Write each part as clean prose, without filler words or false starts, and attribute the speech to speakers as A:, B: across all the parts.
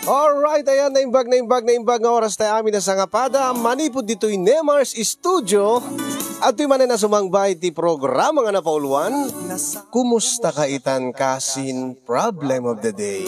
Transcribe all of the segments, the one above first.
A: Alright, ayan, naimbag nga oras tayo amin na sa ngapada. Manipod dito'y Nemars Studio. At tuy manin na sumangbay ti programa nga napauluan. Kumusta ka itan kasin problem of the day?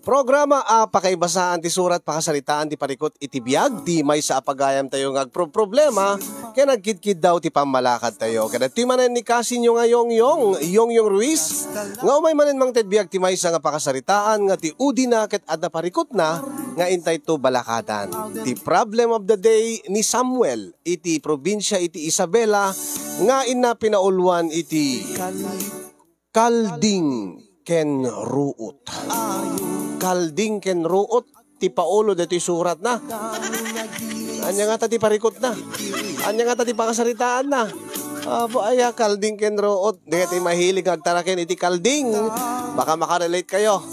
A: Programa pakaibasaan ti surat pakasalitaan ti parikot iti biyag di may sa apagayam tayo nga problema kaya nagkidkid daw ti pamalakad tayo. Kaya tuy manin ni kasin yung yung Ruiz nga umay manin mang tedbiyag ti may sa nga pakasalitaan nga ti udina ket adda parikot na nga intay to balakadan. Ti problem of the day ni Samuel iti probinsya iti Isabela nga ina pinauluan iti kalding ken ruot. Kalding ken ruot ti paulo dito surat na. Anya nga ta ti parikot na. Anya nga ta ti pakasaritaan na. Aya kalding ken ruot. Di ti mahilig agtaraken iti kalding. Baka makarelate kayo.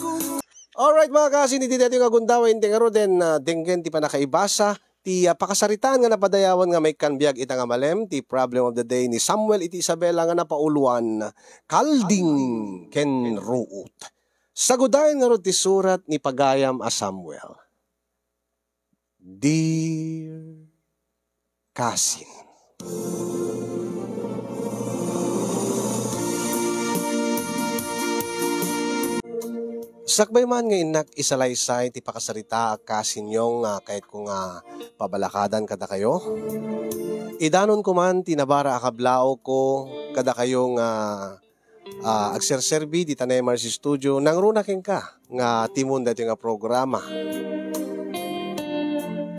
A: Alright mga kasin, iti dito yung agundawin tingaro den denggen ti panakaibasa. Ti pakasaritaan nga napadayawan nga may kanbiyag ita nga malem, ti problem of the day ni Samuel iti Isabela nga napauluan, kalding ken ruot. Sagudayan nga ro ti surat ni pagayam a Samuel. Dear Kasin, sakbay man nga inak isalaysay ti pakasarita kasin yung kahit kung pabalakadan kada kayo. Idanon ko man tinabara akablao ko kada kayong agserserbi di Nemars Studio nang runakin ka nga timon dati nga programa.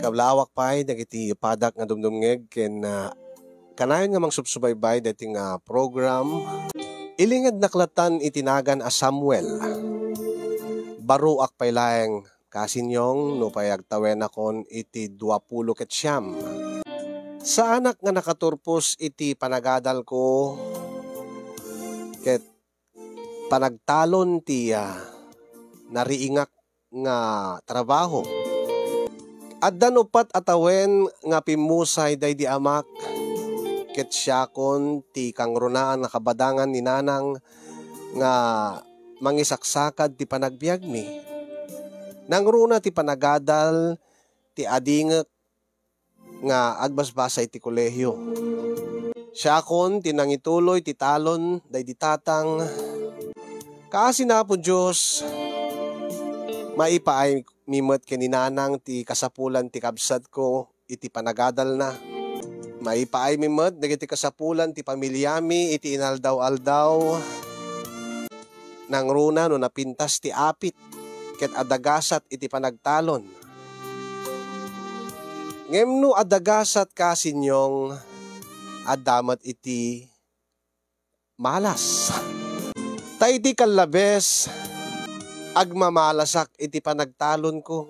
A: Kablawak pa'y dagiti padak nga dumdumngeg ken kanayon nga mang subsubaybay dati nga program. Ilingad naklatan itinagan a Samuel. Baruak pay laeng kasinyong no payagtawen akon iti 20 ket siyam. Sa anak nga nakaturpos iti panagadal ko ket panagtalon ti nariingak nga trabaho. Addan upat atawen nga pimusay daydi amak ket syakon ti kangrunaan nakabadangan ni nanang nga mangisaksakad ti panagbiag mi. Nangruna ti panagadal ti adingek nga agbasbasay ti kolehyo. Syakon ti nangituloy ti talon daydi tatang. Kaasi na po Diyos maipaay mimot ken ni nanang ti kasapulan ti kabsat ko iti panagadal na. Maipaay mimot dagiti kasapulan ti pamilyami iti inaldaw-aldaw. Nang runa no napintas ti apit ket adagasat iti panagtalon. Ngem no adagasat kasinyong adamat iti malas. Ta iti kalabes agmamalasak iti panagtalon ko.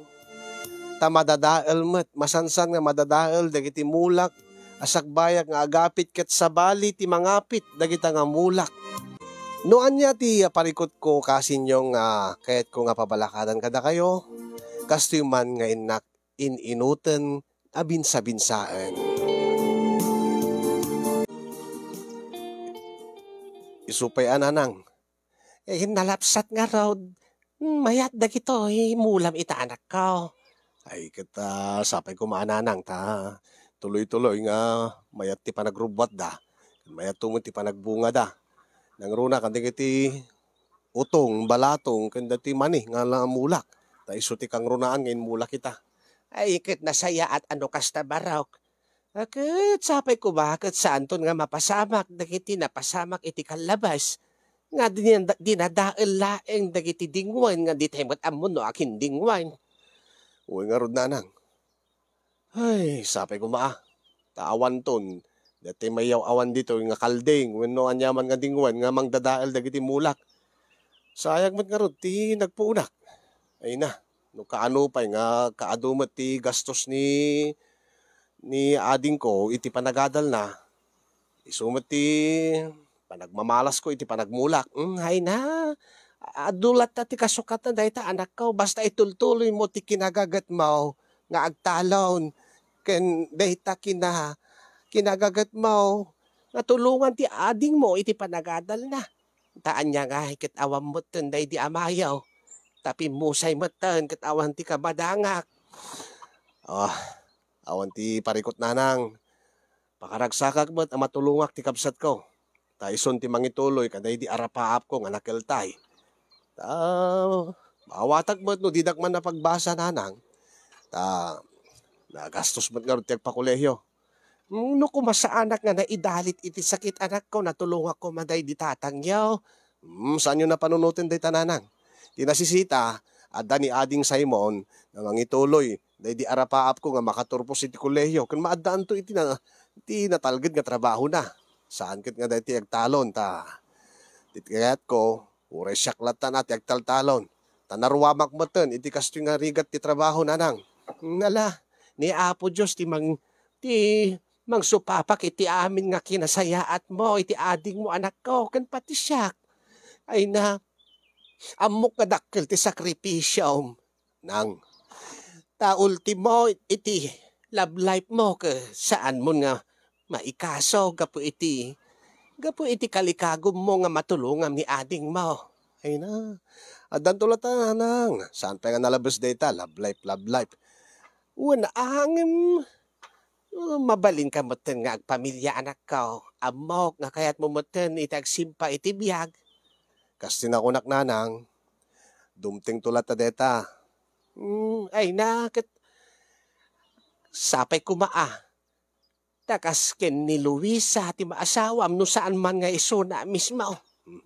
A: Ta madadael met masansan nga madadael dagiti mulak asakbayak nga agapit ket sabali ti mangapit dagita nga mulak. No anya ti parikot ko kasinyong kahit ko nga pabalakadan kada kayo, kasto man nga inak inuten abinsa-binsaan. Isupay ananang, nalapsat nga raw, mayat dagito, mulam ita anak ko. Ay kita, sapay ko maananang ta, tuloy-tuloy nga mayat ti panagrubwat da, mayat tumot ti panagbunga da. Nangruna kan ti utong balatong kanda ti mani nga mulak. Ta isu ti kang runaan ngayon mulak kita. Ay ket nasaya at ano kasta barok. Ket sapay ko ba ket saan ton nga mapasamak dagiti napasamak iti kalabas. Nga dinadael laeng dagiti dingwan nga ditemot amon no akin dingwan. Uy nga rod nanang. Ay sapay ko taawan ton. Dati mayaw awan dito nga kalding, wenno anyaman nga dingwan nga mangdadael dagiti mulak. Sayag met nga rod ti nagpuunak. Ay na, no kaano pay nga kaadumat ti gastos ni ading ko iti panagadal na. Isumet ti panagmamalas ko iti panagmulak. Hay na, adulat ta ti kasukat na dayta anak ko basta itultuloy mo ti kinagagat mo nga agtalon ken dayta kinagagat mo, natulungan ti ading mo iti panagadal na. Taan niya nga hikit awam mo tunday di amayaw. Tapi musay matan ket awan ti kabadangak. Ah, awan ti parikot nanang. Pakaragsakak met ang matulungak ti kabsat ko. Ta ison ti mangituloy kaday di arapaap ko nga nakeltay. Ta mawatag met no didak man na pagbasa nanang. Ta nagastos met nga ti agpakolehyo. No kumasaanak nga naidalit iti sakit anak ko, natulungak ko maday di tatangyaw. Saan yun na panunutin day tananang? Tinasisita, adda ni Ading Simon, na mangituloy, day di arapaap ko nga makaturpos iti kolehyo. Kung maadaan to iti natalgid nga trabaho na. Saan kit nga day ti agtalon, ta. Titkayat ko, uray syaklat ta na ti agtaltalon. Tanaruwamak mo ten, iti kasto nga rigat ti trabaho nanang. Nala, ni Apo Diyos ti mangsupapak iti amin nga kinasayaat mo, iti ading mo anak ko, kan pati siyak. Ay na, amok nga dakkel ti sakripisyo. Nang, ta ultimo iti love life mo, saan mo nga maikaso, gapo iti kalikagom mo nga matulungan ni ading mo. Ay na, adan tulad nang, saan pa nga nalabas data, love life. Una, mabalin ka mo ten nga agpamilya anak ko. Amok nga kayat mo ten itagsimpa iti biyag. Kas tinakunak nanang, dumting tulat ta deta. Ay nakit, sapay kumaa. Takas ken ni Luisa ti maasawam no saan man nga iso na mismo.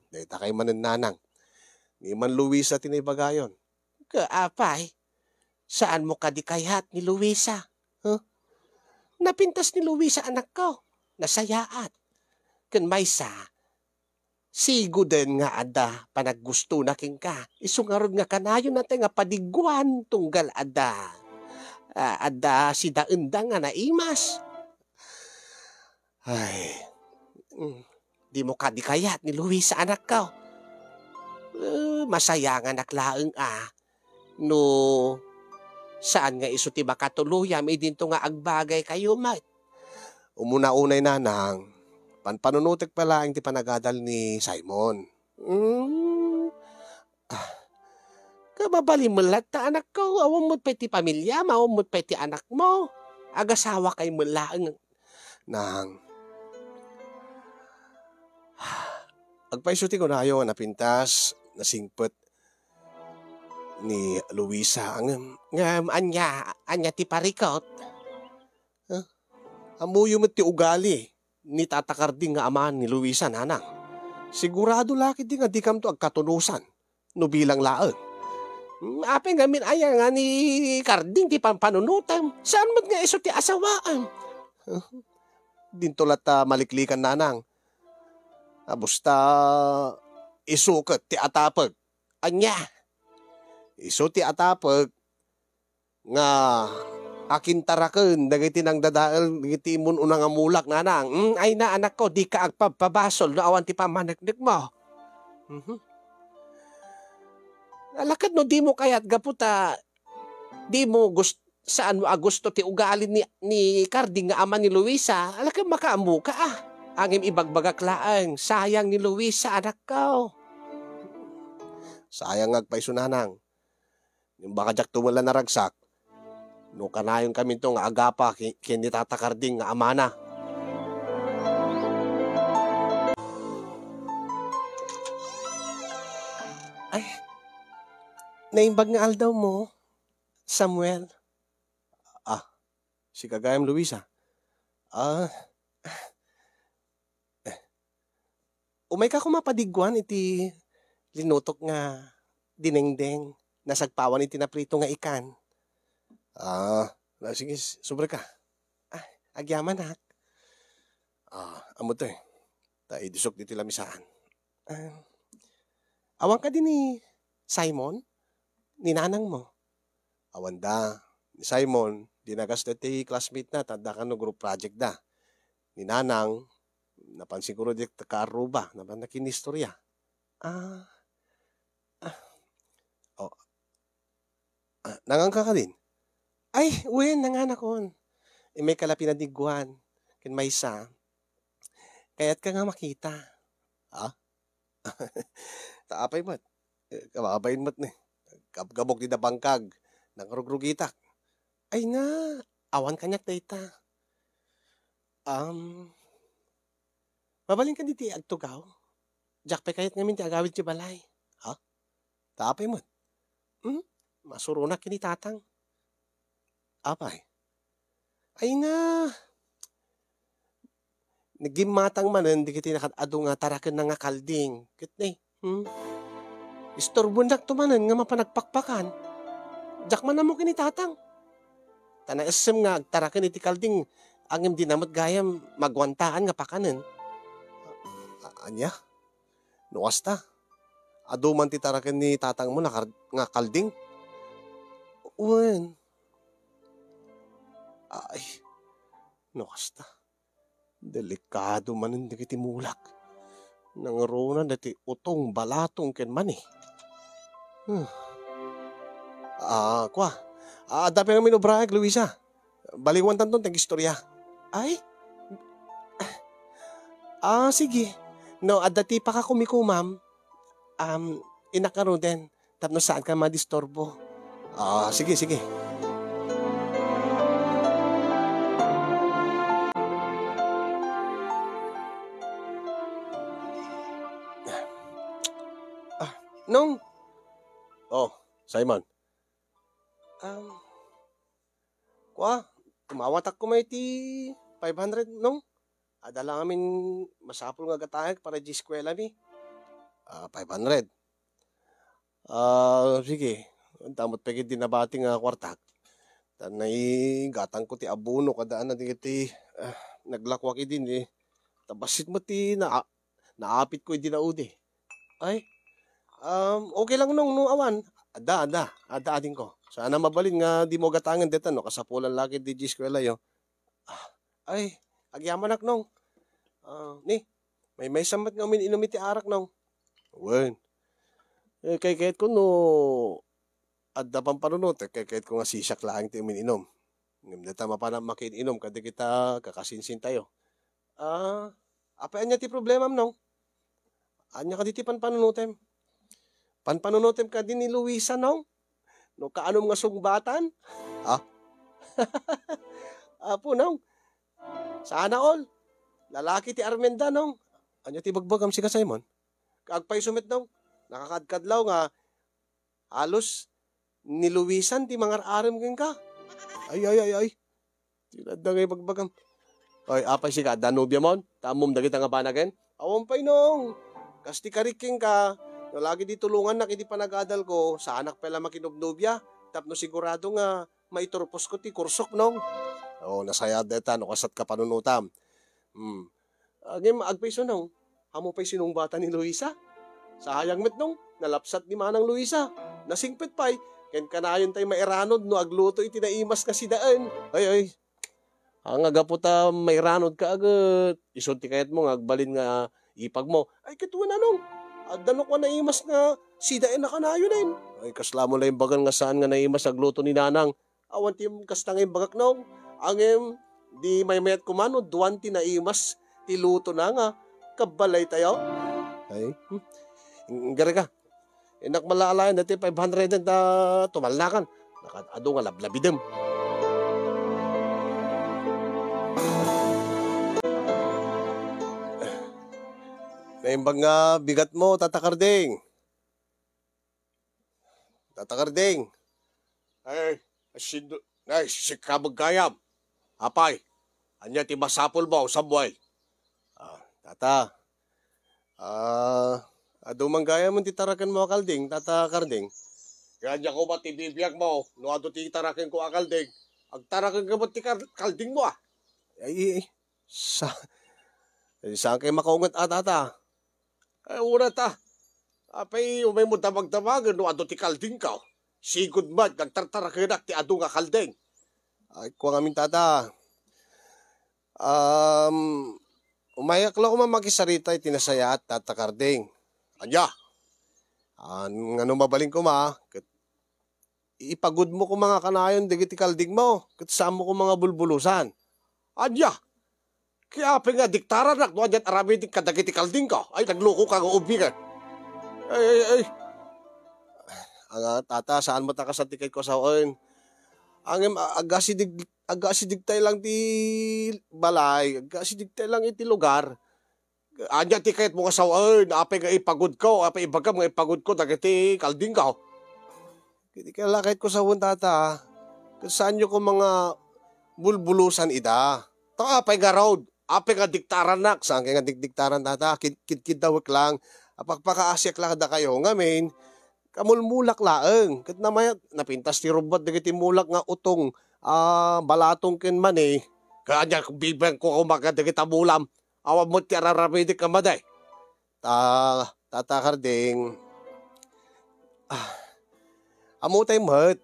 A: Deta kay manen nanang. Ni man Luisa tinibagayon. Kaapay, saan mo kadikayat ni Luisa? Huh? Napintas ni Luisa anak ko, nasayaat. Ken maysa, sigo den nga ada panaggusto na king ka. Isungarod nga kanayon natin nga padiguan tunggal ada. Ada si daenda nga naimas. Ay, di mo kadikayat ni Luisa anak ko. Masaya nga naklaeng no saan nga iso ti makatuluyam, idinto nga agbagay kayo, mat. Umuna-unay nanang, panpanunutik pala ang ti panagadal ni Simon. Kababali mo lahat ta anak ko, awang mo't peti pamilya, mawang mo't peti anak mo. Agasawa kay mo laang. Nang, agpaisuti ko na ayo nga napintas, nasingpet, ni Luisa ang anya ti parikot. Amuyo met ti ugali ni tatakarding nga aman ni Luisa nanang. Sigurado laki di nga di kam to agkatunusan no bilang laeng. Apeng gamin aya nga ni Karding ti pampanunutan. Saan mat nga iso ti asawaan? Dintolat maliklikan nanang. Busta isuket ti atapag. Anya? Iso ti atapag nga akin taraken dagiti nang dadael dagiti imon unang amulak nanang. Ay na anak ko di ka agpabasol no awan ti pamaneknek mo. Alakad no di mo kayat gaputa di mo saan mo gusto ti ugali ni Carding nga ama ni Luisa. Alakad makaamu ka Angim ibagbagak laeng sayang ni Luisa anak ko. Sayang agpaiso nanang. Yung baka jak tumula na ragsak, no kanayon kami to nga agapa kini tatakarding nga amana. Ay, naimbag nga aldaw mo, Samuel. Si Kagayam Luisa. Umay ka kumapadigwan iti linutok nga dinengdeng. Nasagpawan iti naprito nga ikan. Sige, sobre ka. Agyaman hak. Amo to idusok diti lamisaan. Awang ka din ni Simon? Ni nanang mo? Awan da. Ni Simon, dinagas na ti classmate na, tanda ka no group project da. Ni nanang, napansin ko rin di kaaruba, naman nakinistorya. Nangang ka din? Ay, uwin, nanganak kon. May kalapi na digwan. Kin may isa. Kaya't ka nga makita. Taapay mat. Kababayin mat ni. Gabgabok di na bangkag. Nangrugitak. Ay na, awan kanyak data. Um, Mabalin ka di ti agtugaw. Jak pe kayat ngamin ti agawid ti balay. Ha? Tapay mo. Hmm? Masurunak kini tatang. Apay. Ay na. Nagimatang manen, di kiti nakatado nga tarakan na nga kalding. Kit na Istorbundak to manen nga mapanagpakpakan. Jak man na mo kini tatang. Tana esem nga tarakan iti kalding. Angem dinamot gayam magwantaan nga pakanen. Anya? Nuwas ta. Ado man ti tarakan ni tatang mo nga kalding. Uwan. Ay. Nuwas ta. Delikado man hindi kiti mulak. Nangaroon na dati utong balatong ken man eh. Kwa. Dapi nga minubrahag, Luisa. Baliwan tanton tang istorya. Ay? Sige. No, dati pa ka kumikumam. Inakaro din. Tapno saan ka madistorbo. Sige. Nung? Oh, Simon. Kwa, tumawat ako may ti 500 nung. Adala ngamin masapul nga gatahek para di eskwela mi. 500. Sige. Damot pagit din nabati nga kwartak. Tanay gatang ko ti abuno kadaan na di kiti naglakwak idin eh. Tabasit mo ti naapit ko idin na udi. Ay, okay lang nung awan. Ada adin ko. Sana mabalin nga di mo gatangan deta no kasapulan lagi di eskwela yo. Ay, agyaman ak nung. May samat nga inumiti arak nung. Wen. Kay ko no adda pang panunot kay ko nga sisak laang ti uminom. Ngem deta mapana makininom kada kita kakasinsin tayo. Apa anya ti problema nung? Anya ka diti panpanunutem. Panpanunutem ka din ni Luisa nung? No kaanom nga sungbatan? Apo nung? Sana all. Lalaki ti Armenda nung. Anya ti bagbagam si ka Simon? Kaagpay sumit nung. Nakakadkadlaw nga halos ni Luisan ti mangar aram ken ka. Ay. Tinadda ngay bagbagam. Oy, apay si ka Danubia mon? Tamom dagita nga banagen? Awon pay nung. Kasti kariking ka. No, lagi di tulungan na kiti panagadal ko sa anak pala makinubnubya. Tapno sigurado nga maiturpos ko ti kursok nung. Nasaya deta no kasat ka panunutam. Agim agpaiso nung. Hamo pa'y sinong bata ni Luisa? Sayang met nung. Nalapsat ni manang Luisa. Nasingpit pa'y. Ken kanayon tay mairanod no agluto iti naimas nga sidaan. Ay. Ang agaputa mairanod ka agad. Isunti kayat mo agbalin nga ipag mo. Ay kituwa na nung. Danok na naimas nga sidain na kanayon din. Ay kasla mo lang yung bagan nga saan nga naimas agluto ni nanang. Awan ti kasta nga yung bagak nung. Angem di may mayat kumano duwan ti naimas ti luto na nga. Kabalay tayo. Ay. Gara ka. Inak malaalayan dati 500 na tumalnakan. Nakadado nga lablabidem. Naimbang nga bigat mo, tatakarding. Ay, sikabag kayam. Apay, anya ti masapol mo, Samuel. Tata, adumang gaya mo ti tarakan mo akalding, tatakarding. Kanya ko ba ti bibiyag mo, no ado ti tarakan ko akalding. Agtarakan ka ba ti kalding mo Ay, saan kayo makaungat tata? Ay, una ta. Apay, umay mo damag-damagan no ado ti kalding ka. Sigod mad, nagtartarakanak ti ado nga kalding. Ay, kuha ngamin tata. Umayak lang ko makisarita tinasaya at tatakarding. Anya, ano mabaling ko ipagod mo ko mga kanayon digiti kalding mo. Katsaan mo ko mga bulbulusan. Anya, kaya pa nga diktaranak no adyan arami di kadagiti kalding ka. Ay, nagloko ka nga ubigan. Ay. Ang tata, saan mo takasatikay ko sa oin? Ang agasidig tayo lang ti balay, agasidig tayo lang iti lugar. Anya ti kayat mo kasawain, apay nga ipagod ko, apay ibagam nga ipagod ko, dagiti kalding ka. Kiti kala kahit ko sa tata, saan nyo ko mga bulbulusan ida. Ta apay nga road, apay nga diktaran nak, saan kaya nga diktaran tata, kid-dawik lang, apagpakaasyak lang da kayo, ngamin, kamulmulak laeng. Kat namaya, napintas ti robot, dagiti mulak nga utong, balatong ken man eh. Kanya, bibang ko kumaga dagiti mulam, awa mo ti ararabidik ka maday. Tatakarding. Amutay mat.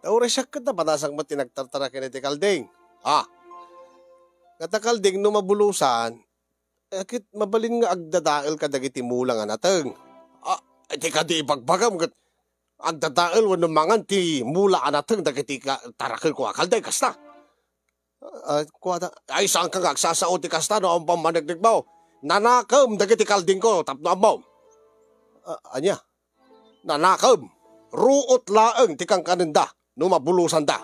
A: Tauresyak ka na panasang mat tinagtartara kiniti kalding. Kata kalding no mabulusan, akit mabalin nga agdadael ka dagiti mula nga nateng. Di ka di ibagbagam kat agdadael wano mangan ti mula anateng dagiti tarakil ko akalday kasta. Ay, saan ka nga, agsasao ti kasta no, ang pamanagdig mo. Nanakam, dagiti kalding ko, tapno mo. Anya? Nanakam, ruot laeng ti kang kanenda, no mabulusan da.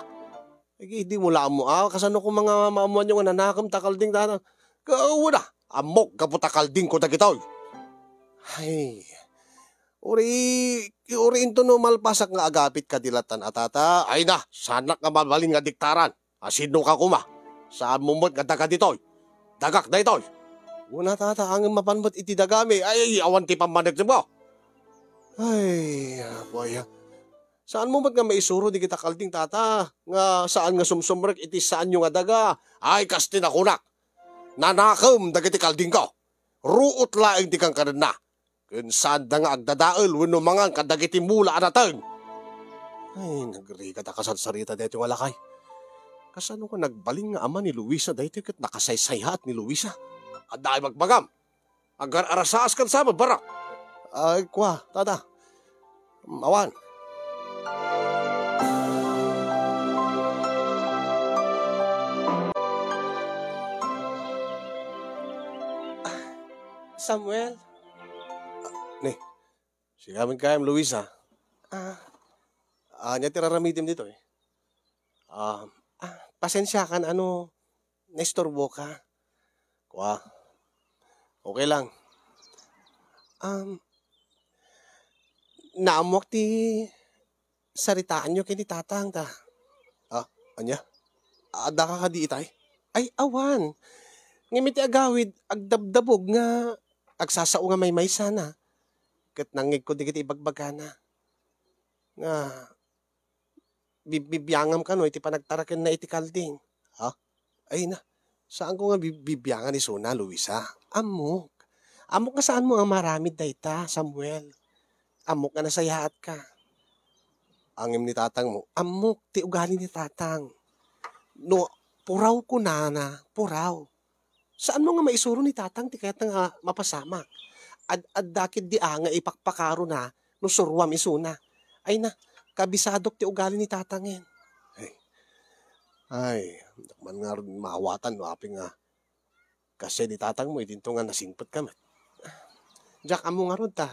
A: Hindi mo lang mo, kasano ko mga maamuan yung nanakam, takalding da. Kauwa na, amok, kaputa kalding ko dagitoy. Ay, uri into no malpasak nga agapit kadilatan atata. Ay na, sanak nga mabalin nga diktaran. Sino ka kuma? Saan mo mo't nga daga ditoy? Dagak na itoy. Una tata, ang mapanmat iti dagami. Ay, awan ti pamanag mo. Ay, boy. Saan mo mo't nga maisuro di kita kalding tata? Nga saan nga sumsumrek iti saan yung nga daga? Ay, kastin ako nak. Nanakam dagiti kalding ko. Ruot laeng di kang kanana. Kung saan da nga agdadael, wano mangang kadagiti mula anatan. Ay, nagri ka sarita dito yung alakay. Kasano ko nagbaling nga ama ni Luisa dahil kat nakasaysayhat ni Luisa. At dahil magbagam. Agar arasaas kan sa barak. Ay, kwa, tata. Awan. Samuel. Ni, sigamin kayam Luisa. Anya tiraramitim dito eh. Pasensya kan, naistorbo ka. Kwa, okay lang. Naamok ti saritaan nyo kini tatang ta. Anya? Ada ka di itay? Ay, awan. Ngimiti agawid, agdabdabog nga, agsasao nga may sana. Kat nangig ko di kiti ibagbagana. Nga, bibiyangam ka no, iti panagtarakan na iti kalding. Ay na, saan ko nga bibiyangan ni Suna, Luisa? Amok. Amok nga saan mo ang maramid dayta, Samuel? Amok nga nasayahat ka. Angim ni tatang mo, amok ti ugali ni tatang. No, puraw ko na, puraw. Saan mo nga maisuro ni tatang ti kaya't nga mapasama? Ad dakid di nga ipakpakaro na, no surwam isuna. Ay na, kabisadok ti ugali ni tatangin. Ay, man nga rin maawatan, no, aping nga. Kasi di tatang mo, idinto nga nasingpot kami. Jack, amo nga ron ta.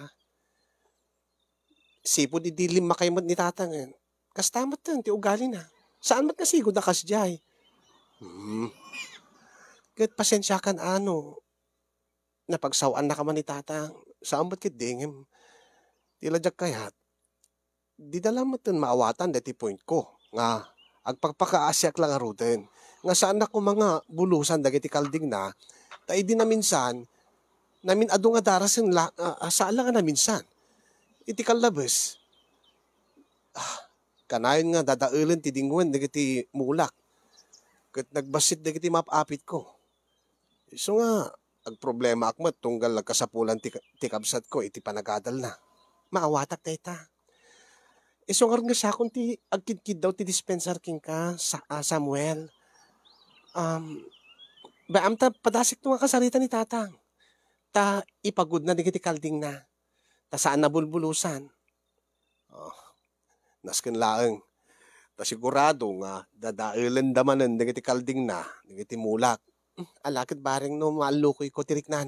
A: Sipo di dilim makaymot ni tatangin. Kastamat tan, ti ugali na. Saan mat nasigo da kasjay? Kat pasensya kan napagsawaan na ka man ni tatang. Saan ba't kit dingim? Tila Jack kayat. Di dalamat tan maawatan dati point ko. Nga, agpagpakaasyak lang aruten. Nga saan ako mga bulusan dagiti kalding na, tayo din na minsan, namin ado nga darasin, saan lang na minsan. Iti kalabas, kanayon nga dadaelan ti dingwen dagiti mulak. Kat nagbasit dagiti mapapit ko. So nga, ag problema akmat, tunggal nagkasapulan ti kabsat ko, iti panagadal na. Maawatak dayta. So nga rin nga sa akong ti agkid-kid daw ti dispenser king ka, Samuel. Amta padasik to nga kasarita ni tatang. Ta ipagod na digiti kalding na. Ta saan na bulbulusan. Nasken laeng. Ta sigurado nga dadaelan damanen digiti kalding na, digiti mulak. Alakit baring no malukoy ko tirik na.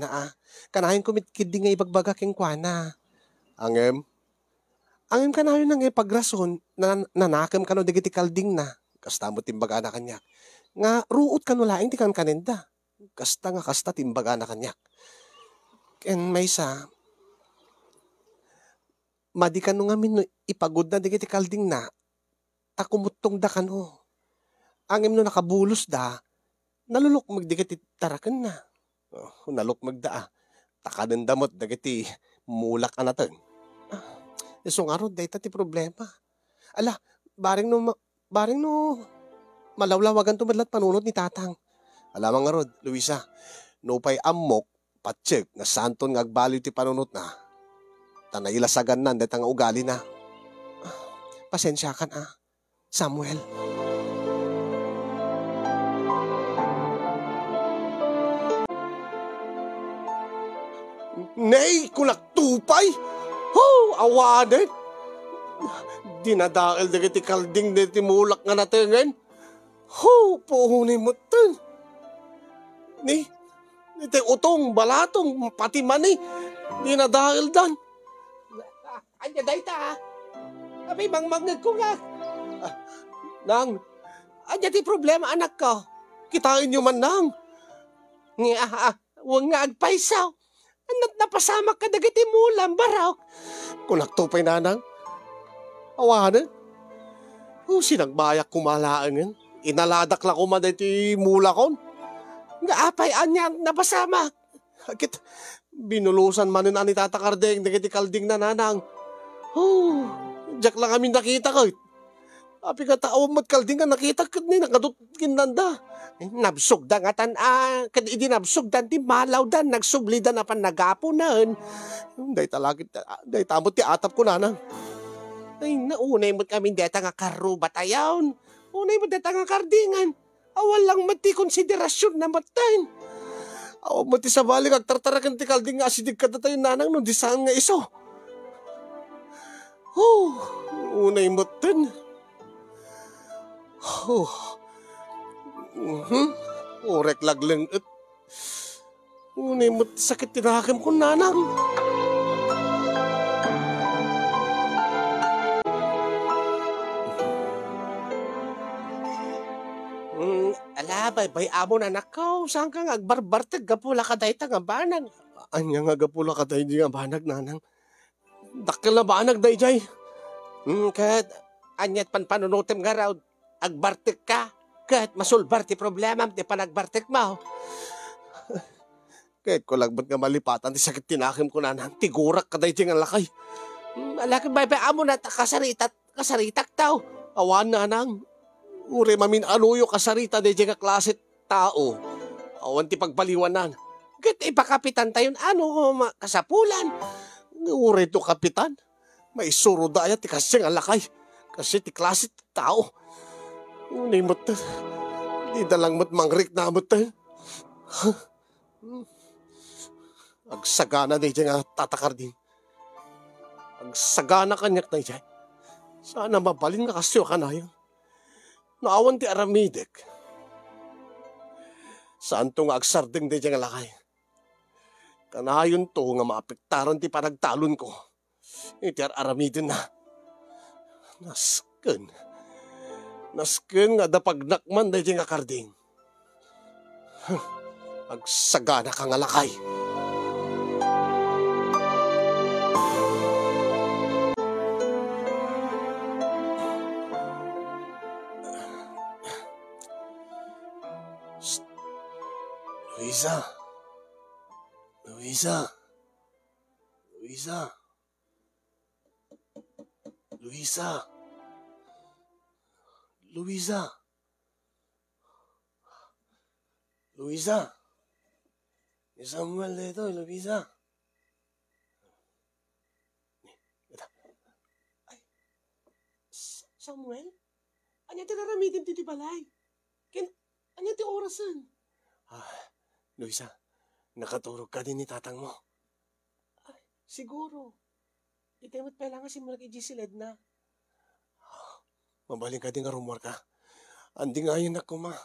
A: Kanahin ko mitkid di nga ibagbaga king kwana. Angem, Angin ka na yun ng ipagrason na nanakam ka no digiti kalding na. Kasta mo timbaga na kanyak. Nga ruot ka no laing ti kan kanenda. Kasta nga kasta timbaga na kanyak. Ken may sa madi ka no nga min no, ipagod na digiti kalding na. Takumutong da ka no. Angin no nakabulos da. Nalulok magdigiti tarakan na. Naluk magda. Takadan damot dagiti mulak anatan. So nga ro, dahil ti problema. Ala, baring no, malawlawagan tumadlat panunod ni tatang. Alamang nga rod, Luisa, no pa'y amok, patsik, na santon nga agbaliw ti panunod na. Tanailasagan na, dahil nga ugali na. Pasensya kan Samuel. Nay, kulak tupay! Awanin! Dinadaal na kiti kalding na timulak nga natin. Puhunin mo ito. Iti utong, balatong, pati mani. Dinadaal dan. Anya day ta, Abi, mangmangag ko nga. Nang, anya ti problema anak ko. Kitain nyo man nang. Huwag nga agpaisaw. Napasama ka dagiti mulam, baraw. Kung nagtupay nanang, awanan. Sinagbayak kumalaangan. Inaladak lang kuman iti mula kon. Nga apay anyang napasama. Akit, binulusan manin ani tatakardeng, dagiti kalding na nanang. Diyak lang kami nakita ko. Api ka tao mo't kalding ka nakita ka ni nakadut kinanda. Nabsog da nga kadi nabsog dan ti malaw dan, nagsubli dan apan nagapo nan. Day talagit, day tamot ti atap ko nanang. Ay, naunay mo't kami deta nga karubat ayawn. Unay mo't deta nga kardingan. Awal lang mati konsiderasyon na matain. Awa mati sa balik agtartarakan ti kalding nga asidig kadatayon nanang no di saan nga iso. Unay mo't din. Orek laglang at unay mo't sakit tinakam ko nanang. Ala, bay amo na nakaw. Saan ka nga agbarbartag gapula ka dahi nga banag? Anya nga gapula ka dahi nga banag nanang. Dakil na banag dahi jay. Kahit anyat panpanunutim nga raw, agbartik ka. Kahit masulbar ti problema, ti panagbartik mo. Kahit ko lang ba't nga malipatan, ti sakit tinakim ko nanang. Tigurak ka dahi nga lakay. Alakin bay amo na kasaritak tao. Awan nanang. Ure mamin anuyo kasarita de nga klase tao. Awan ti pagpaliwanan. Kat ipakapitan tayon kasapulan. Ure to kapitan. May suro daya ti kasi nga lakay. Kasi ti klase tao. Unay mo't di dalang mo't mangrik na mo't agsagana de nga tatakardin. Agsagana kanyak na dyan. Sana mabalin nga kasyo ka na yun. Naawan ti aramidek. Saan to nga agsardeng de nga lakay. Kanayon to nga maapektaran ti panagtalon ko. Iti aramidin na. Nasken nga dapagnakman de nga karding. Agsagana ka nga lakay. Luisa. Ni Samuel dito, Luisa. Ay, Samuel? Anya ti naramitin ti balay? Anya ti orasan? Luisa, nakaturog ka din ni tatang mo. Ay, siguro. Itemot pa lang si Mulak ijisiled na. Mabaling ka din nga rumor ka. Andi nga yun ako ma.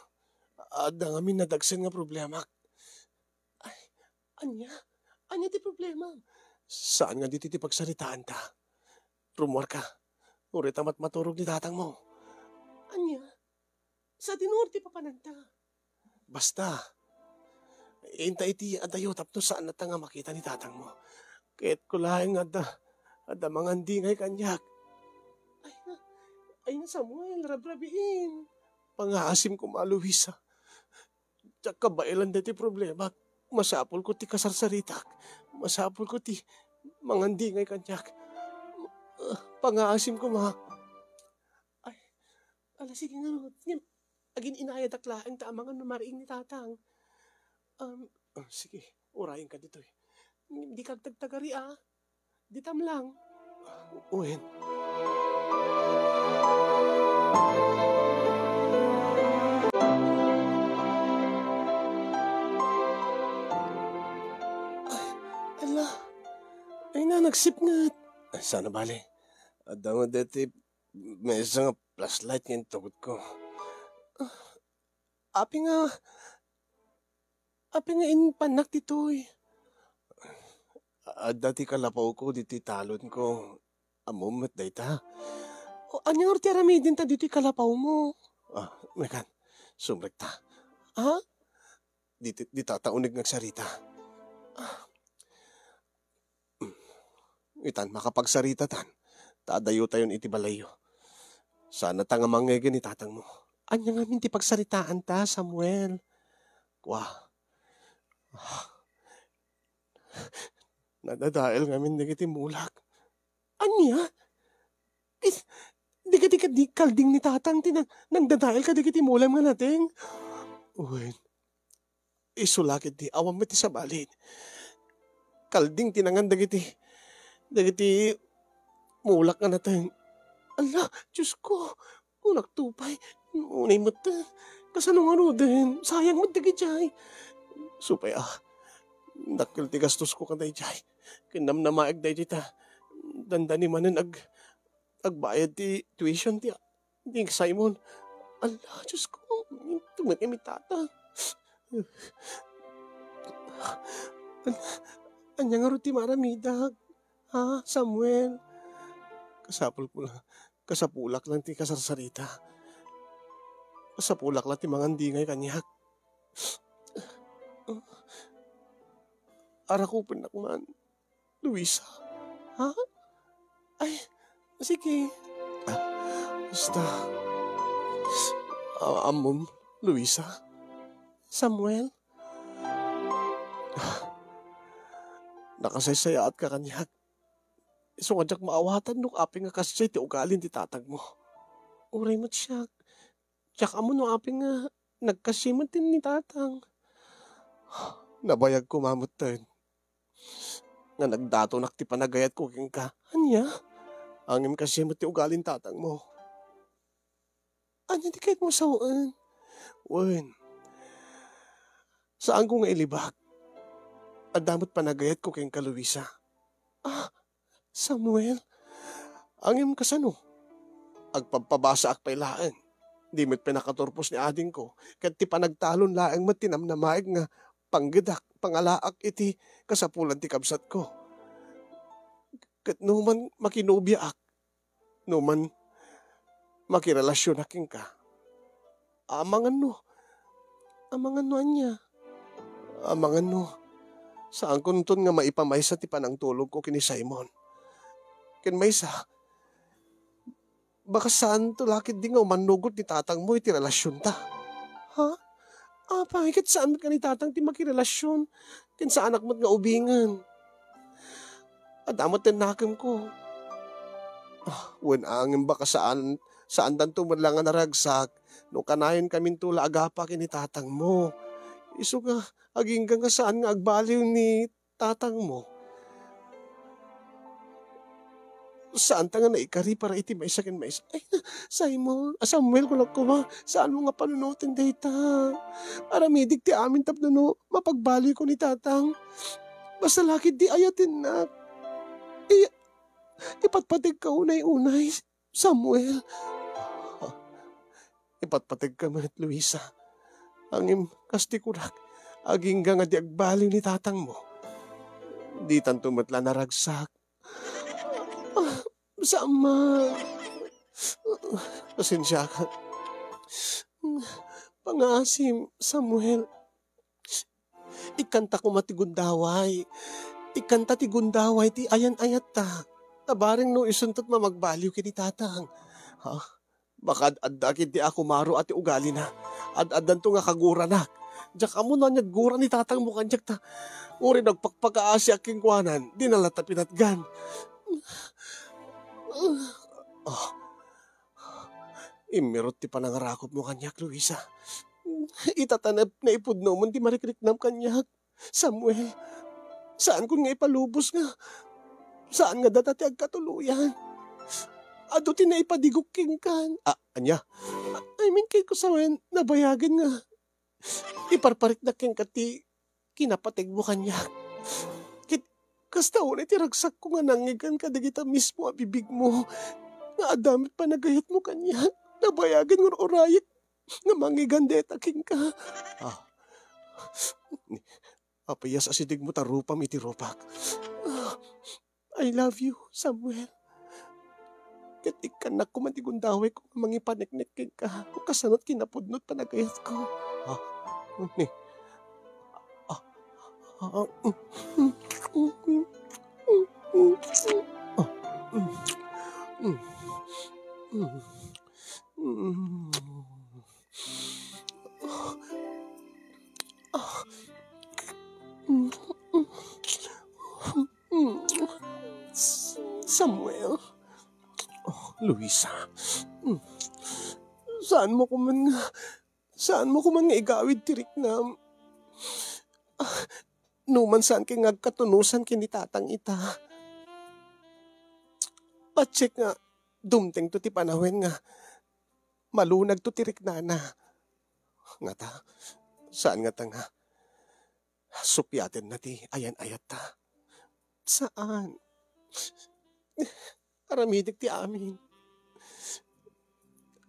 A: Ada nga minadagsan nga problema. Ay, anya ti problema? Saan nga dito ti pagsalitaan ta? Rumor ka. Uri tamat maturog ni tatang mo.
B: Anya, sa dinorte pa pananta.
A: Basta. Inta iti adayo tapno saan na nga makita ni tatang mo. Kahit kulaing ada mga dingay kanyak.
B: Ay na Samuel, rabrabiin.
A: Pangaasim ko maluwisa. Tsaka bailan dati problema. Masapol ko ti kasarsaritak. Masapol ko ti mga dingay kanyak. Pangaasim ko
B: Ala, sige nga no. Agin inayad aklaang tamang ano mariing ni tatang.
A: Sige, urayin ka dito eh.
B: Di kag tagtagari Di tam lang.
A: Uwin.
B: Ala, ay na nagsipngat.
A: Sana bali. Ada mo dati may isang flashlight ngayon tukod ko.
B: Api nga inpanak dito eh.
A: Dati kalapaw ko, diti talon ko. Amumat day ta.
B: O anyang orti aramidin ta dito kalapaw mo.
A: Mekan, sumrek ta.
B: Ha?
A: Di tataunig nagsarita. Itan, makapagsarita tan. Tadayo tayon iti balayo. Sana tanga mangege ni tatang mo.
B: Anya nga minti pagsaritaan ta, Samuel.
A: Kwa. Nadadael ngamin na kiti mulak.
B: Anya? Di ka di kalding ni tatang nang dadael ka di kiti mulam nga nating.
A: Uwin. Isulakit di awam mo ti sa balin. Kalding tinangan dagiti mulak nga nating.
B: Ala, Diyos ko. Unak tupay. Unay mo ta. Kasanong ano din. Sayang mo dagi jay.
A: Supay Nakil ti gastos ko kanday jay. Kinam na maag day dita. Dandani manen agbayad ti tuition ti Simon.
B: Ala, Diyos ko. Tumat kami tata. Anya nga ruti maramidag. Ha, Samuel?
A: Kasapulak lang ti kasarsarita. Kasapulak lang ti mga dingay kanyak. Arakupin man, Luisa.
B: Ha? Ay, sige.
A: Basta. Amom, Luisa.
B: Samuel?
A: Nakasaysayaat ka kanyak. So nga maawatan no aping nga kasi ti ugalin ti tatag mo.
B: Uray mo't siya. Tsak amo no aping nga nagkasimot din ni tatang.
A: Nabayag ko mamot tayo. Nga nagdatonak ti panagayat ko king ka.
B: Anya?
A: Angim kasimot ti ugalin tatang mo.
B: Anya di kahit mo sawaan?
A: Wen. Saan ko nga ilibak? Adamot panagayat ko king ka, Luisa.
B: Samuel?
A: Angim kasano? Agpapabasa ak pailaan. Di met pinakaturpos ni ading ko. Kat ti panagtalon laang matinam na maig nga panggidak, pangalaak iti kasapulan ti kabsat ko. Kat numan makinubya ak. Numan makirelasyon aking ka. Amangan no anya. Amangan no. Saan kuntun nga maipamaysa ti panang tulog ko kini Simon. Ken maysa, baka saan to lakit di nga umanugot ni tatang mo iti relasyon ta.
B: Ha? Pangikit saan ka ni tatang ti makirelasyon? Ken sa anak mo't nga ubingan.
A: Adamot din nakim ko. Wen angin baka saan danto man lang nga naragsak, no kanayon kaming tula agapa kini tatang mo. Iso nga, aging nga saan nga agbaliw ni tatang mo. Saan ta nga naikari para iti may sakin may ay,
B: Simon, Samuel, kulak ko ba? Saan mo nga panunutin data? Para midig ti amin tapno no, mapagbali ko ni tatang. Basta lakit di ayatin na. Ipatpatig ka unay-unay, Samuel.
A: Ipatpatig ka man, Luisa. Angim kasti kurak, aging nga di agbaliw ni tatang mo. Di tanto matla naragsak.
B: Saan man. Pasensya ka. Pangasim, Samuel. Ikanta ko matigundaway. Ikanta ti gundaway ti ayan-ayat ta. Tabaring no isuntot mamagbaliw kini tatang. Ha? Baka ad-ad ti ako maro at ugali na. Ad-adan to nga kagura na. Diyak amo na niya gura ni tatang mo kanyak ta. Uri nagpagpakaasi aking kwanan. Di nalata pinatgan. Oh. Imirot ti panangarakop mo kanyak, Luisa. Itatanap na ipudno mo ti marikriknam kanyak. Samuel, saan ko nga ipalubos nga? Saan nga datati agkatuluyan? Ado ti na ipadigok king kan. Anya? I mean, kay ko sawen, nabayagan nga. Iparparik na king kati, kinapatig mo kanyak. Kasta unay ti ragsak ko nga nangigan ka dagita mismo a bibig mo. Nga adamit pa nagayat mo kanyak. Nabayagan nga orayit. Nga mangigan deta king ka. Apayas asidig mo tarupam iti ropak. I love you, Samuel. Kat ikanak ko matigundaway ko mangipaniknik king ka. Kung kasanot kinapudnot panagayat ko. Ni. Samuel. Luisa. Saan mo ko man nga igawid tirik na numan saan kay ngagkatunusan kinitatang ita. Patsik nga, dumteng to ti panahwen nga, malunag to tirik na. Nga ta, saan nga ta nga, supyatin na ti ayan-ayat ta. Saan? Aramidik ti amin.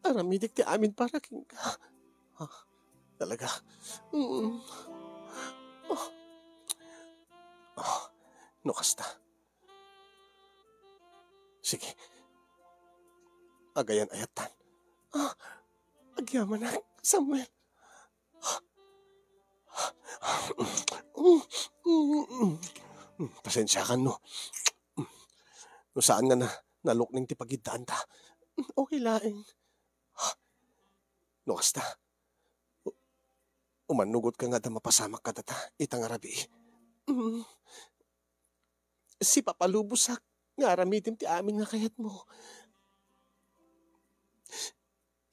B: Aramidik ti amin para king ka. Talaga. No kasta. Sige. Agayan ayatan. Agyaman na, Samuel. Pasensya ka, no. No saan nga nalukning ti pagidaan ta. Okay laing. No kasta. Umanugot ka nga da mapasamak ka data. Itang arabi. Si papalubusak nga aramitin ti amin nga kayat mo.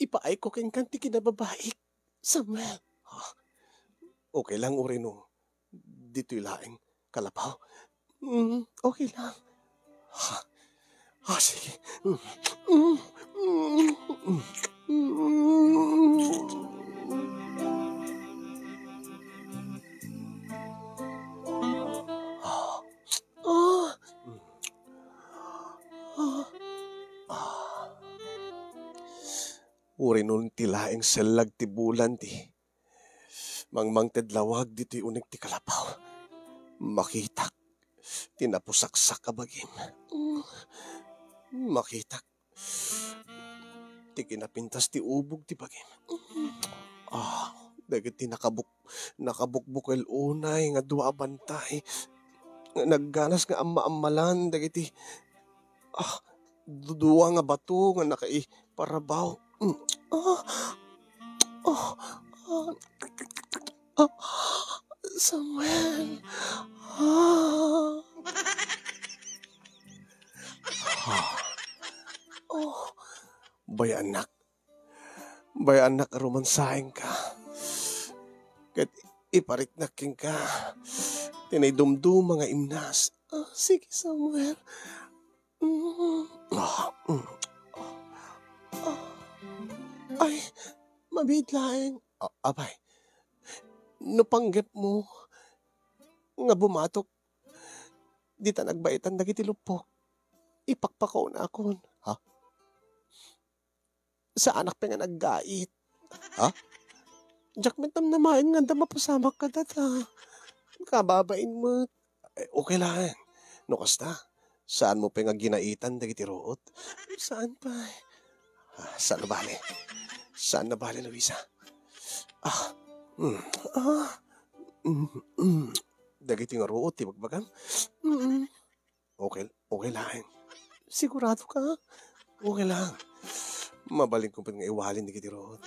B: Ipaay ko keng kanti kinababaik, Samuel. Okay lang, Urino. Dito'y laing kalapaw. Okay lang. Sige. Uri nun tilaeng selag ti bulan ti. Mangmang tedlawag dito'y unig ti kalapaw. Makitak. Tinapusaksak kabagim. Makitak. Ti kinapintas ti ubog ti bagim. Dagiti nakabukbukel unay nga dua bantay. Nagganas nga amalan dagiti duduwa nga bato nga nakai parabaw. Samuel. Bayanak romansaing ka. Kat ipariknaking ka. Tinaydumdum mga imnas. Sige, Samuel. Ay, mabidlaing. Abay, no panggap mo, nga bumatok, di ta nagbaitan dagiti lupok. Ipakpakaw na akon. Sa anak pa nga naggait. Jack mentam namain nga da mapasamak ka data. Kababain mo. Okay lang. No kasta,
A: Saan mo pa nga ginaitan dagiti ruot?
B: Saan pa?
A: Saan na bali? Saan na bali, Luisa? Dagiti nga ruot, ti bagbagan? Okay lang.
B: Sigurado ka?
A: Okay lang. Mabaling ko pa nga iwalin dagiti ruot.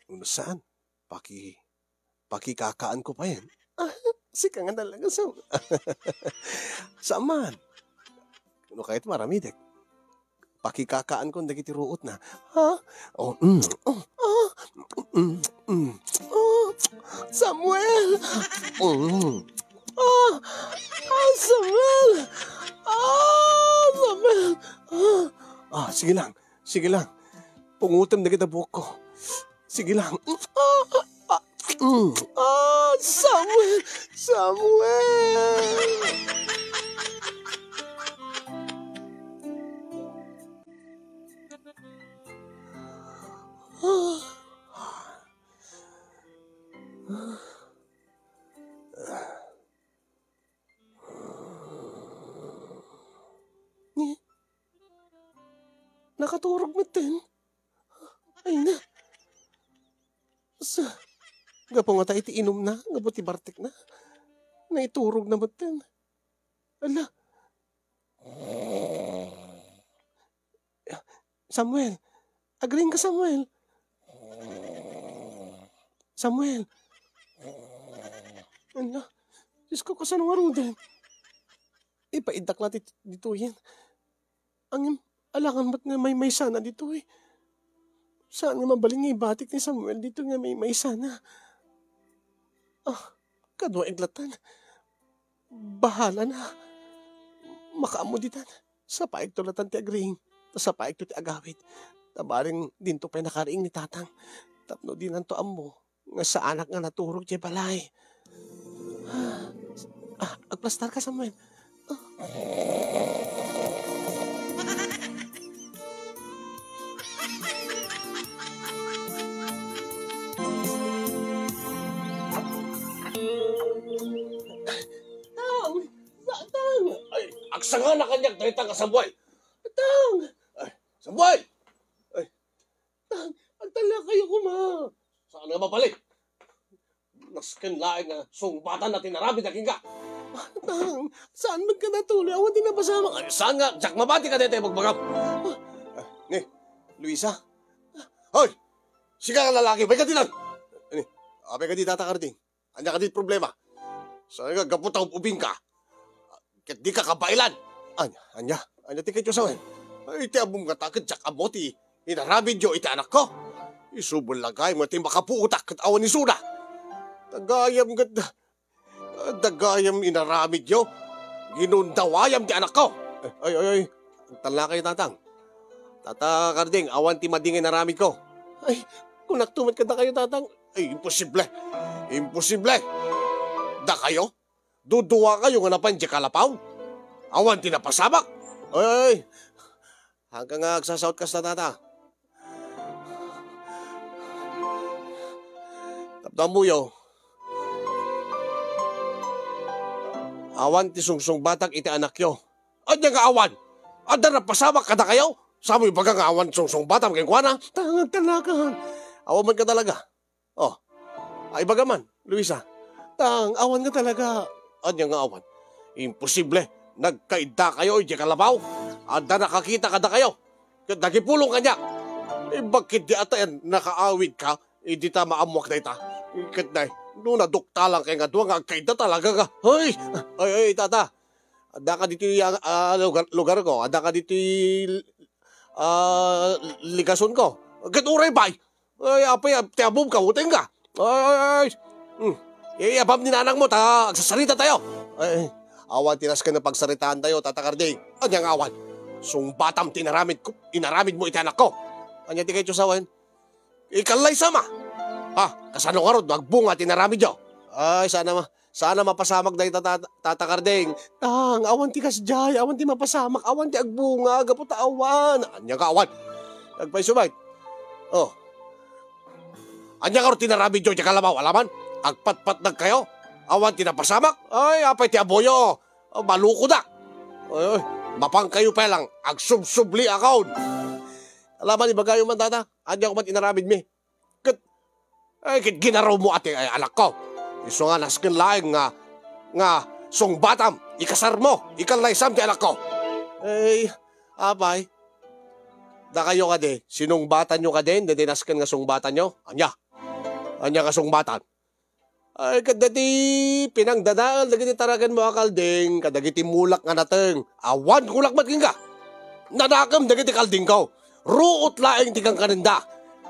A: Ano saan? Pakikakaan ko pa yan.
B: Sika nga talaga sa...
A: Saan man? Ano kahit marami, dek? Pakikakaan ko dagiti ruot na.
B: Ha? Samuel! Samuel! Samuel!
A: Sige lang. Pungutom na kita buhok ko. Sige lang.
B: Samuel! Nakaturog na ten. Ay na. Gapo nga tayo iti inom na. Gapo ti bartik na. Naiturog na ten. Ala. Samuel. Agring ka, Samuel. Samuel. Ala. Diyos ko, kasan nga rin din. Ipaidak na dito yan. Ang alangan ba't nga may sana dito eh. Saan nga mabaling nga ibatik ni Samuel dito nga may sana. Kadwa iglatan. Bahala na. Makaamuditan. Sa paig tulatan ti agring. Sa paig to ti agawid. Tabaring din to pa'y nakariing ni tatang. Tapno din ang toam mo. Nga sa anak nga naturog ti balay. Agplastar ka, Samuel.
A: Aksangan na kanyang dahitang ka, Samboy.
B: Tang!
A: Samboy!
B: Tang! Agtala kayo kuma!
A: Saan nga mabalik? Naskin laing nga sungbatan na tinarabid na ka.
B: Tang! Saan man ka natuloy? Awan din na basama.
A: Saan nga? Jack mabati ka dito magbagam. Ni, Luisa? Hoy! Siga ka lalaki, bay ka dinan! Abay ka di tatakarding. Anya ka di problema. Saan nga gaputaw ubing ka? Ket di ka kabailan. Anya ti kayo sawen. Ay, ti abong katakit jak amoti. Inarabid yo iti anak ko. Isubol lagay mo ti makapuutak ket awan ni Suda. Dagayam inaramid yo. Ginundawayam ti anak ko. Ay. Tala kayo tatang. Tata Karding, awan ti madingay naramid ko.
B: Ay, kung naktumat ka na kayo, tatang.
A: Ay, imposible. Da kayo? Duduwa kayo nga napan di kalapaw? Awan tinapasamak? Ay! Hanggang nga agsasaut ka sa tata. Tapdang buyo. Awan ti sungsung batak iti anak yo. Anya nga awan? Ada na pasamak kada kayo? Samoy baga nga awan sungsung batak keng kuwana?
B: Tangag talaga.
A: Awan man ka talaga. Ay baga man, Luisa.
B: Tang, awan ka talaga.
A: Anya nga awan? Imposible. Nagkaida kayo, di kalabaw. Ada nakakita kada kayo. Nagipulong kanya. Bakit di ata yan nakaawid ka? Di ta maamuak na ita. Kat na, no nadukta lang kaya nga doon, nagkaida talaga ka. Ay, tata. Ada ka dito lugar ko. Ada ka dito ligason ko. Gaturay bay. Ay, apay, tiabom ka, uteng ka. Ay. Iabam ni nanang mo, agsasalita tayo. Ay, awan tinas ka na pagsaritaan tayo, Tata Karding. Anyang awan? Sungbatam inaramid mo iti anak ko. Anya ti kayo sawan? Ikalay sama. Kasano ka ron, magbunga tinaramid yo. Ay, sana mapasamak dahi Tata Karding.
B: Tang, awan ti kasjay, awan ti mapasamak, awan ti agbunga, gaputa awan.
A: Anya ka awan? Nagpay sumay. Anya ka ron tinaramid yo, di kalabaw, alaman? Agpat-pat kayo? Awan tinapasamak? Ay, apay ti aboyo. Maluko na. Ay, Mapang kayo pa lang, agsubsubli account. Alaman ni bagayo man tata, andi ako man inaramid mi. Kit ginaraw mo ati ay anak ko. Iso nga naskin laing nga song batam, ikasar mo, ikalaysam ti anak ko. Abay, da kayo ka de, sinong batan nyo ka din, nadinaskan nga song batan nyo? Anya ka song batan. Ay, kadati pinangdadaan, dagiti taragan mo akalding, kadagiti mulak nga nateng, awan kulak mating ka. Nanakam dagiti kalding ko, ruot laing tikang kaninda.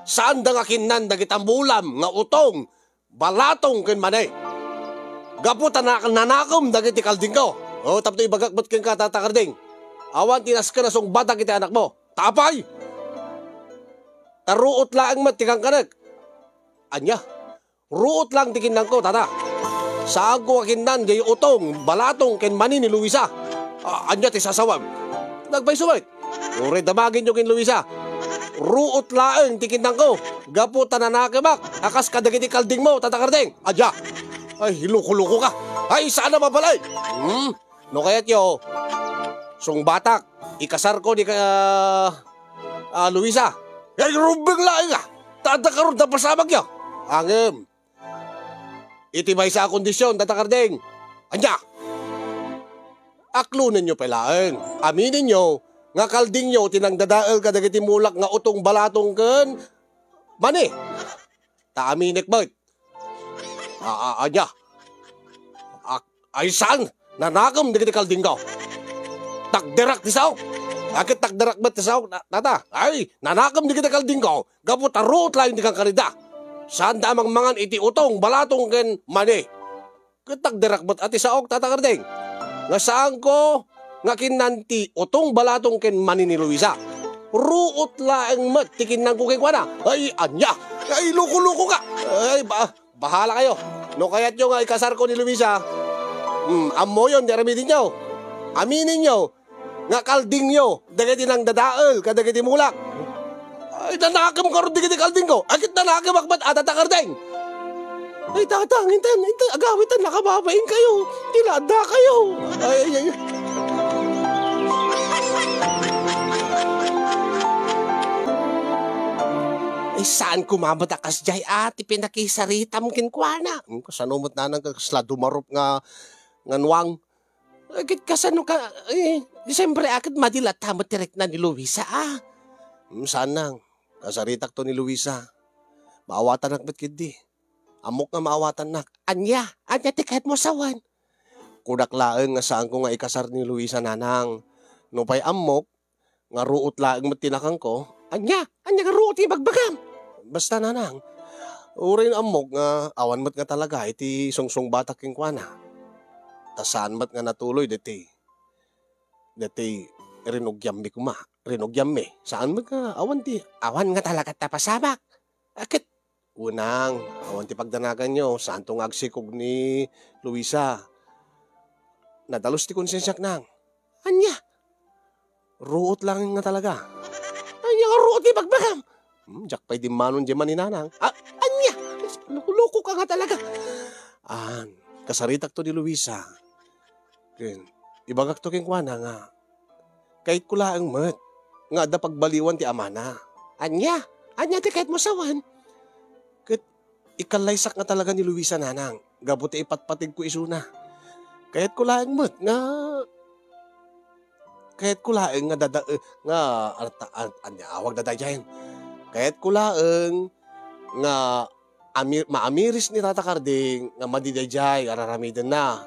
A: Saan da nga kinan dagiti ambulam, nga utong, balatong kin manay. Gaputan nanakam dagiti kalding ko. O, tapos ibagakbat kin katatakarding. Awan tinaskan na song bata kita anak mo. Tapay! Taruot laing matikang kanak. Anya? Ruot lang tikinan ko, tata. Saan ko akinan, gay utong, balatong, ken mani ni Luisa. Anya ti sasawam. Nagpaysumay. Uri damagin nyo kin Luisa. Ruot lang tikinan ko. Gaputan na nakamak. Akas kadagiti kalding mo, tata karding. Anya. Ay, hiluko-luko ka. Ay, saan na mabalay? No kaya't yo, sung batak, ikasar ko ni Luisa. Ay, rumbing lang ka. Tada karon na pasamag yo. Angem. Itibay sa kondisyon, tatakarding. Anya! Aklunan nyo palaeng. Aminin nyo, nga kalding nyo, tinangdadaal ka dagiti mulak nga utong balatong ken mani. Taaminik ba? Anya! Ay saan? Nanakam dagiti kalding ko. Takderak ti sao? Akit takderak ba ti sao? Nata, ay, nanakam dagiti kalding ko. Gaputarot lang di kang karida. Saan damang mangan iti utong, balatong ken mani. Kitagderakbat ati saok tatakardeng. Nga saan ko, nga kinanti utong, balatong ken mani ni Luisa. Ruot laeng mat, tikin nang kuking wana. Ay, anya, ay, luko-luko ka. Ay, bahala kayo. No kaya't nyo nga ikasar ko ni Luisa. Amo yun, diaramidin nyo. Aminin nyo, nga kalding nyo, dagiti nang dadaal, kadagiti mulak. Ay, nanakam ka rin digiti kalding ko. Akit nanakam akbat atatakardeng. Ay, tatangin tan. Agawitan, nakababain kayo. Tilada kayo. Ay. Ay, saan kumamatakas jay ati pinakisaritam kinkwana. Kasanumot na nang kasla dumarup nga nuwang. Akit kasano ka, Disyempre akit madilat hamot direct na ni Luisa Saan nang? Kasaritak to ni Luisa. Maawatan nak ba't kidi? Amok nga maawatan nak. Anya tikhet mo sawan. Kudak laeng nga saan ko nga ikasar ni Luisa nanang. No pa'y amok, nga ruot laeng matinakang ko. Anya nga ruot yung bagbagam. Basta nanang. Urin amok nga awan mat nga talaga iti sungsong batak king kwana. Tasaan mat nga natuloy deti rinugyam mi kuma. Rinugyam mi. Saan mo ka? Awan nga talaga tapasamak. Akit? Unang, awan ti pagdanagan nyo. Saan tong agsikog ni Luisa? Nadalos ti konsensyak nang. Anya? Ruot lang nga talaga. Anya nga ruot ti bagbagam. Jak pa'y di manon di maninanang. Anya? Luko ka nga talaga. Kasaritak to ni Luisa. Ibagak to king kwana nga. Kahit kulaang mat. Nga da pagbaliwan ti amana. Anya ti kahit mo sawan. Ikalaysak nga talaga ni Luisa nanang. Gabuti ipatpatig ko isuna. Kahit kulaang mat nga. Kahit kulaang nga awag dadayain. Kahit kulaang nga maamiris ni Tata Karding nga madidayay araramidan na.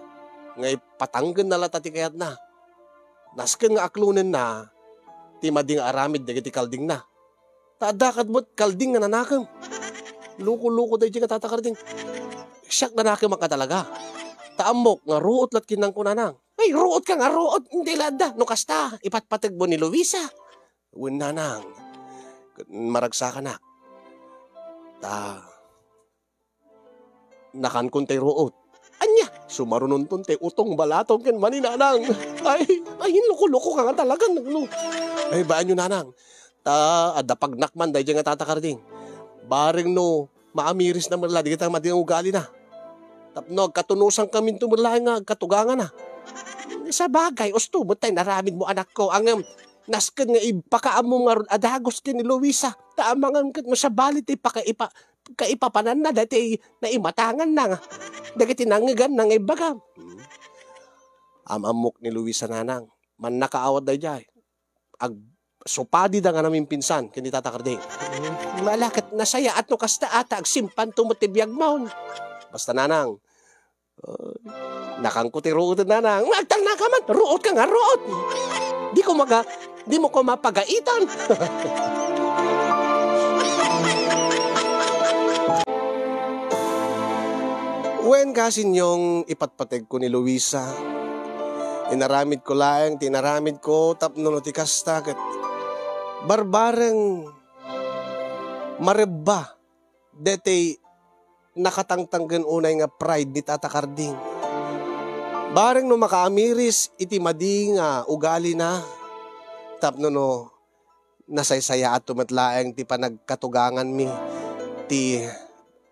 A: Nga ipatanggan na latati kayat na. Nasken nga aklunen na. Ti mading aramid dagiti kalding na. Taadakad mo't kalding nga nanakam. Luko-luko dahi ka Tata Karding. Siyak nanakam ka talaga. Taamok nga ruot lat kinang kunanang. Ay ruot ka nga ruot. Hindi lada. No kasta. Ipatpatag mo ni Luisa. Uwan nanang. Maragsa ka na. Nakan kun tay ruot. Anya, sumarunon ton te utong balatong ken maninanang. Ay, luko-luko ka nga talaga. Ay, baan nyo nanang? Adapag nakman dahi nga Tata Karding. Baring no, maamiris na marla, di kita madinang ugali na. Tapno, katunusan kami tumula nga, katugangan na. sa bagay, ustumot tayo naramid mo anak ko, ang nasken nga ipakaamo nga ron adagos ken ni Luisa, taamangan ket mo sa balit kaipapanan na dati naimatangan na nga, dagiti nangigan nang ibaga. Amamok ni Luisa nanang, man nakaawad da jay, ag supadi da nga namin pinsan, kini Tata Karding. Malakat nasaya at no kasta ata, ag simpan tumutibiyag maun. Basta nanang, nakangkuti ruot nanang, magtang na ka man, ruot ka nga, ruot. Di mo ko mapagaitan. When kasi yung ipatpateg ko ni Luisa, inaramid ko laeng, tinaramid ko, tapno no ti kasta, kat barbareng mareba, dete nakatangtanggan unay nga pride ni Tata Karding. Bareng no makaamiris, iti madi nga ugali na, tapno no nasaysaya at tumatlaeng ti panagkatugangan mi, ti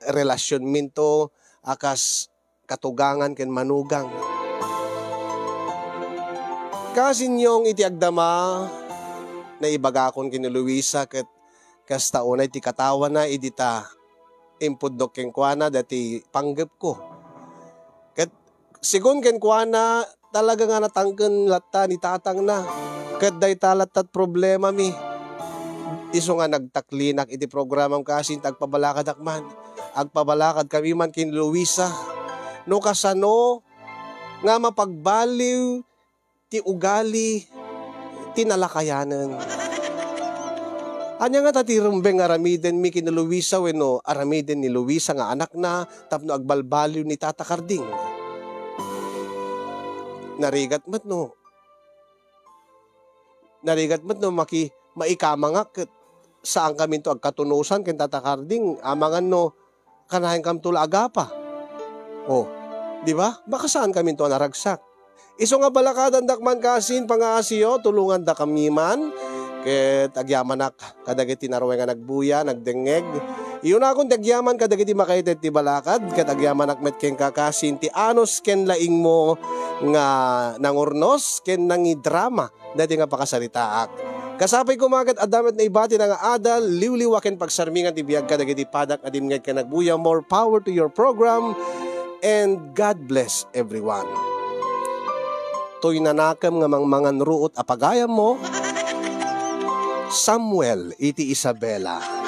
A: relasyon minto, akas katugangan ken manugang. Kasi niyong iti agdama na ibagakon kini Luisa ket kasta unay ti katawan na idita impudok ken kuana dati panggep ko. Ket sigon ken kuana talaga nga natangken latta ni tatang na. Ket day talat problema mi. Iso nga nagtaklinak iti programam kasin tagpabalakad akman. Agpabalakad kami man kin Luisa. No kasano nga mapagbaliw ti ugali tinalakayanan. Anya nga tatirumbeng aramiden mi kin Luisa wenno aramiden ni Luisa nga anak na tapno agbalbaliw ni Tata Karding. Narigat mat no maikamangak saan kami to agkatunusan ken Tata Karding amangan no kanahin kam tula agapa. Oh, di ba? Baka saan kami to naragsak. Iso nga balakadan dakman kasin pangaasiyo tulungan da kami man ket agyamanak kadagiti naruwe nga nagbuya nagdengeg. Iyon akong dagyaman kadagiti makaitet ti balakad ket agyamanak met ken kakasin ti anos ken laing mo nga nangurnos ken nangidrama dati nga pakasaritaak. Kasapay kumagat adamet na ibati na nga adal, liwliwaken pagsarmingan ti biyag kadagiti padak adim nga ka nagbuya. More power to your program and God bless everyone. To'y nanakam nga mangmangan ruot apagayam mo, Samuel iti Isabela.